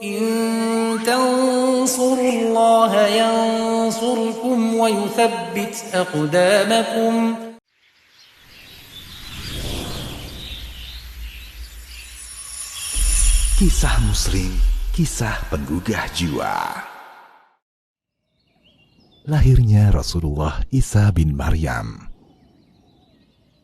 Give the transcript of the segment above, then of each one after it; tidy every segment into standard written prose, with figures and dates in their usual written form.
إن تنصروا الله ينصركم ويثبت أقدامكم. Kisah Muslim, kisah penggugah jiwa. Lahirnya Rasulullah Isa bin Maryam.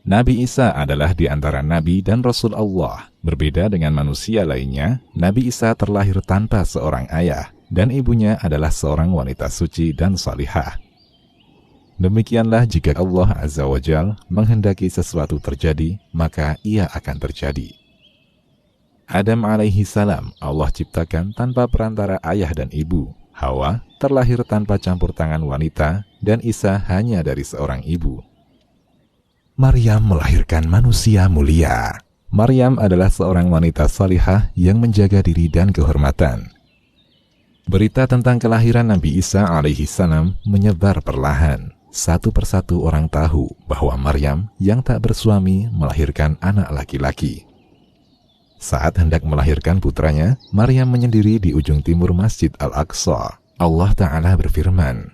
Nabi Isa adalah di antara Nabi dan Rasul Allah. Berbeda dengan manusia lainnya, Nabi Isa terlahir tanpa seorang ayah, dan ibunya adalah seorang wanita suci dan salihah. Demikianlah jika Allah Azza wa Jalla menghendaki sesuatu terjadi, maka ia akan terjadi. Adam alaihi salam Allah ciptakan tanpa perantara ayah dan ibu. Hawa terlahir tanpa campur tangan wanita, dan Isa hanya dari seorang ibu. Maryam melahirkan manusia mulia. Maryam adalah seorang wanita salihah yang menjaga diri dan kehormatan. Berita tentang kelahiran Nabi Isa alaihi salam menyebar perlahan. Satu persatu orang tahu bahwa Maryam yang tak bersuami melahirkan anak laki-laki. Saat hendak melahirkan putranya, Maryam menyendiri di ujung timur Masjid Al-Aqsa. Allah Ta'ala berfirman,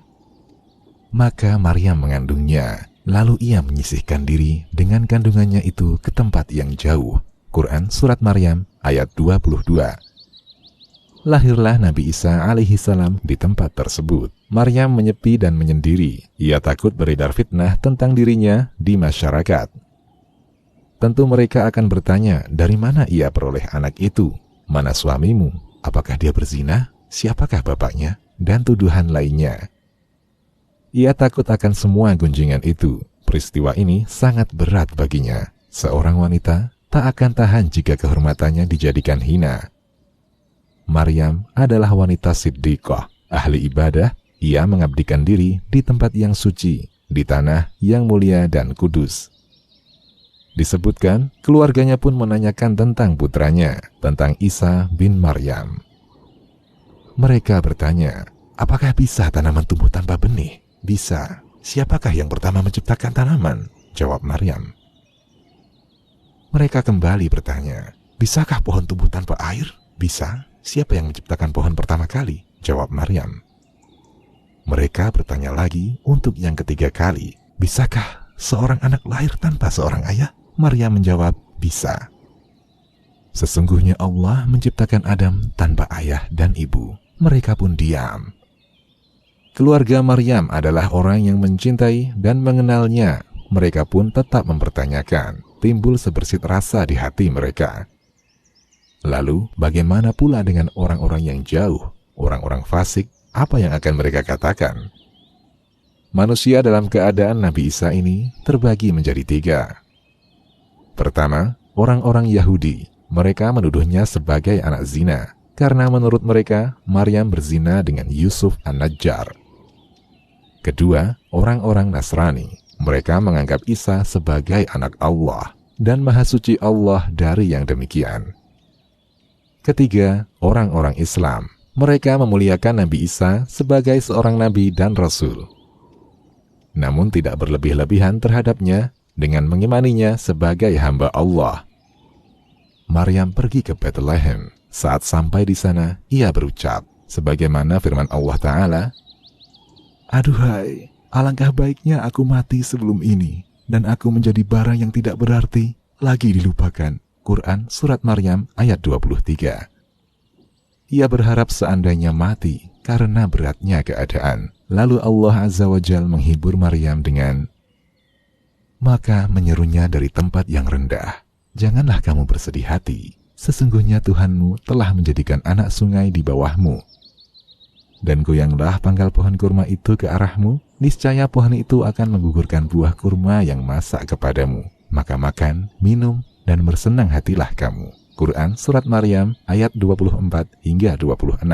maka Maryam mengandungnya. Lalu ia menyisihkan diri dengan kandungannya itu ke tempat yang jauh. Quran Surat Maryam ayat 22. Lahirlah Nabi Isa alaihi salam di tempat tersebut. Maryam menyepi dan menyendiri. Ia takut beredar fitnah tentang dirinya di masyarakat. Tentu mereka akan bertanya, dari mana ia peroleh anak itu? Mana suamimu? Apakah dia berzina? Siapakah bapaknya? Dan tuduhan lainnya. Ia takut akan semua gunjingan itu. Peristiwa ini sangat berat baginya. Seorang wanita tak akan tahan jika kehormatannya dijadikan hina. Maryam adalah wanita siddiqah, ahli ibadah. Ia mengabdikan diri di tempat yang suci, di tanah yang mulia dan kudus. Disebutkan, keluarganya pun menanyakan tentang putranya, tentang Isa bin Maryam. Mereka bertanya, apakah bisa tanaman tumbuh tanpa benih? Bisa. Siapakah yang pertama menciptakan tanaman? Jawab Maryam. Mereka kembali bertanya, bisakah pohon tumbuh tanpa air? Bisa. Siapa yang menciptakan pohon pertama kali? Jawab Maryam. Mereka bertanya lagi untuk yang ketiga kali, bisakah seorang anak lahir tanpa seorang ayah? Maryam menjawab, bisa. Sesungguhnya Allah menciptakan Adam tanpa ayah dan ibu. Mereka pun diam. Keluarga Maryam adalah orang yang mencintai dan mengenalnya. Mereka pun tetap mempertanyakan. Timbul sebersit rasa di hati mereka. Lalu, bagaimana pula dengan orang-orang yang jauh? Orang-orang fasik, apa yang akan mereka katakan? Manusia dalam keadaan Nabi Isa ini terbagi menjadi tiga. Pertama, orang-orang Yahudi. Mereka menuduhnya sebagai anak zina. Karena menurut mereka, Maryam berzina dengan Yusuf An-Najjar. Kedua, orang-orang Nasrani. Mereka menganggap Isa sebagai anak Allah dan Maha Suci Allah dari yang demikian. Ketiga, orang-orang Islam. Mereka memuliakan Nabi Isa sebagai seorang nabi dan rasul. Namun tidak berlebih-lebihan terhadapnya dengan mengimaninya sebagai hamba Allah. Maryam pergi ke Bethlehem. Saat sampai di sana, ia berucap, sebagaimana firman Allah Ta'ala, aduhai, alangkah baiknya aku mati sebelum ini, dan aku menjadi barang yang tidak berarti, lagi dilupakan. Quran Surat Maryam ayat 23. Ia berharap seandainya mati, karena beratnya keadaan. Lalu Allah Azza wa Jalla menghibur Maryam dengan, maka menyerunya dari tempat yang rendah, janganlah kamu bersedih hati, sesungguhnya Tuhanmu telah menjadikan anak sungai di bawahmu. Dan goyanglah pangkal pohon kurma itu ke arahmu, niscaya pohon itu akan menggugurkan buah kurma yang masak kepadamu. Maka makan, minum, dan bersenang hatilah kamu. Quran Surat Maryam ayat 24 hingga 26.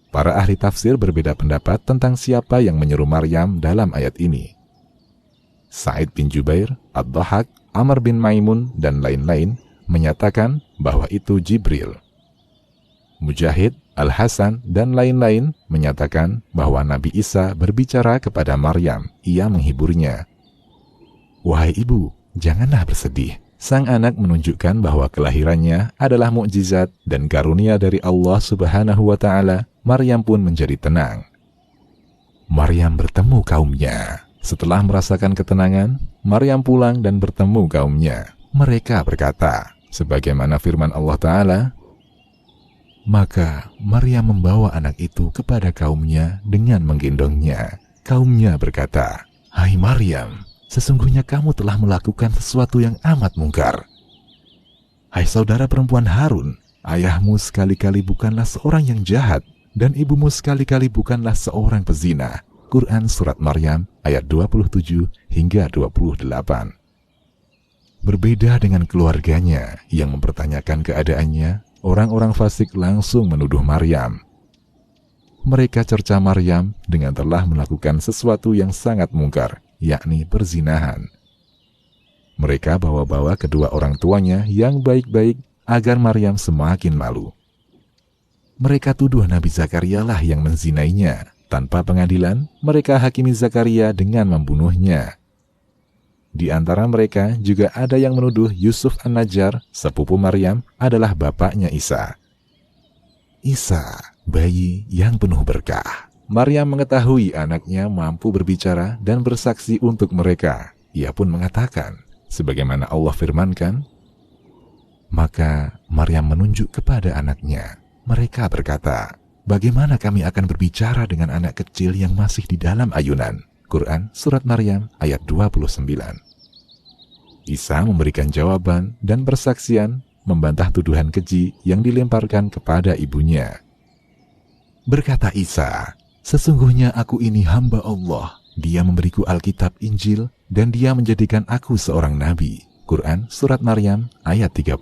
Para ahli tafsir berbeda pendapat tentang siapa yang menyeru Maryam dalam ayat ini. Sa'id bin Jubair, Ad-Dhahak, Amr bin Maimun, dan lain-lain menyatakan bahwa itu Jibril. Mujahid, Al-Hasan, dan lain-lain menyatakan bahwa Nabi Isa berbicara kepada Maryam. Ia menghiburnya. Wahai ibu, janganlah bersedih. sang anak menunjukkan bahwa kelahirannya adalah mukjizat dan karunia dari Allah Subhanahu wa Ta'ala, Maryam pun menjadi tenang. Maryam bertemu kaumnya. Setelah merasakan ketenangan, Maryam pulang dan bertemu kaumnya. Mereka berkata, sebagaimana firman Allah Ta'ala, maka Maryam membawa anak itu kepada kaumnya dengan menggendongnya. Kaumnya berkata, "Hai Maryam, sesungguhnya kamu telah melakukan sesuatu yang amat mungkar. Hai saudara perempuan Harun, ayahmu sekali-kali bukanlah seorang yang jahat, dan ibumu sekali-kali bukanlah seorang pezina." Quran Surat Maryam ayat 27 hingga 28. Berbeda dengan keluarganya yang mempertanyakan keadaannya, orang-orang fasik langsung menuduh Maryam. Mereka cerca Maryam dengan telah melakukan sesuatu yang sangat mungkar, yakni perzinahan. Mereka bawa-bawa kedua orang tuanya yang baik-baik agar Maryam semakin malu. Mereka tuduh Nabi Zakaria lah yang menzinainya. Tanpa pengadilan, mereka hakimi Zakaria dengan membunuhnya. Di antara mereka juga ada yang menuduh Yusuf An-Najjar, sepupu Maryam, adalah bapaknya Isa. Isa, bayi yang penuh berkah. Maryam mengetahui anaknya mampu berbicara dan bersaksi untuk mereka. Ia pun mengatakan, sebagaimana Allah firmankan, maka Maryam menunjuk kepada anaknya. Mereka berkata, bagaimana kami akan berbicara dengan anak kecil yang masih di dalam ayunan? Quran Surat Maryam ayat 29. Isa memberikan jawaban dan persaksian membantah tuduhan keji yang dilemparkan kepada ibunya. Berkata Isa, sesungguhnya aku ini hamba Allah. Dia memberiku Alkitab Injil dan dia menjadikan aku seorang nabi. Quran Surat Maryam ayat 30.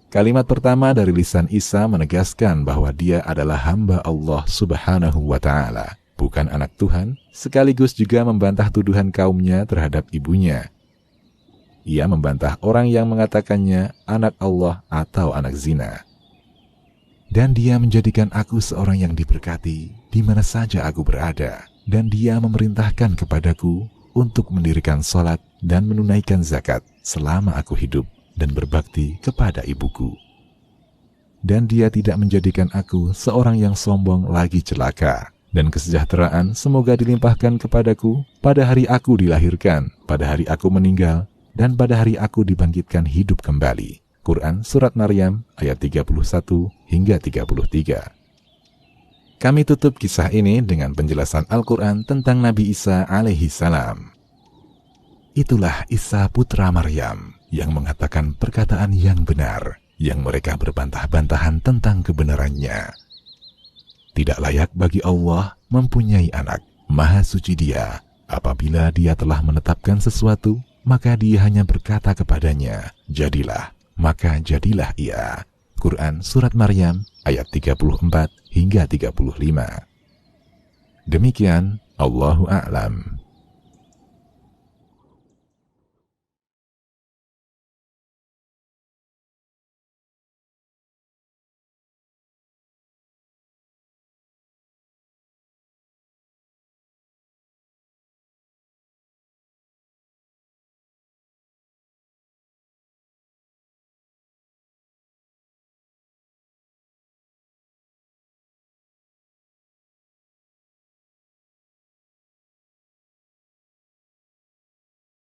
Kalimat pertama dari lisan Isa menegaskan bahwa dia adalah hamba Allah Subhanahu wa Ta'ala, bukan anak Tuhan, sekaligus juga membantah tuduhan kaumnya terhadap ibunya. Ia membantah orang yang mengatakannya anak Allah atau anak zina. Dan dia menjadikan aku seorang yang diberkati di mana saja aku berada, dan dia memerintahkan kepadaku untuk mendirikan salat dan menunaikan zakat selama aku hidup dan berbakti kepada ibuku. Dan dia tidak menjadikan aku seorang yang sombong lagi celaka, dan kesejahteraan semoga dilimpahkan kepadaku pada hari aku dilahirkan, pada hari aku meninggal, dan pada hari aku dibangkitkan hidup kembali. Quran Surat Maryam ayat 31 hingga 33. Kami tutup kisah ini dengan penjelasan Al-Quran tentang Nabi Isa alaihi salam. Itulah Isa putra Maryam yang mengatakan perkataan yang benar, yang mereka berbantah-bantahan tentang kebenarannya. Tidak layak bagi Allah mempunyai anak. Maha suci Dia. Apabila Dia telah menetapkan sesuatu, maka Dia hanya berkata kepadanya, jadilah, maka jadilah ia. Quran Surat Maryam ayat 34 hingga 35. Demikian, Allahu a'lam.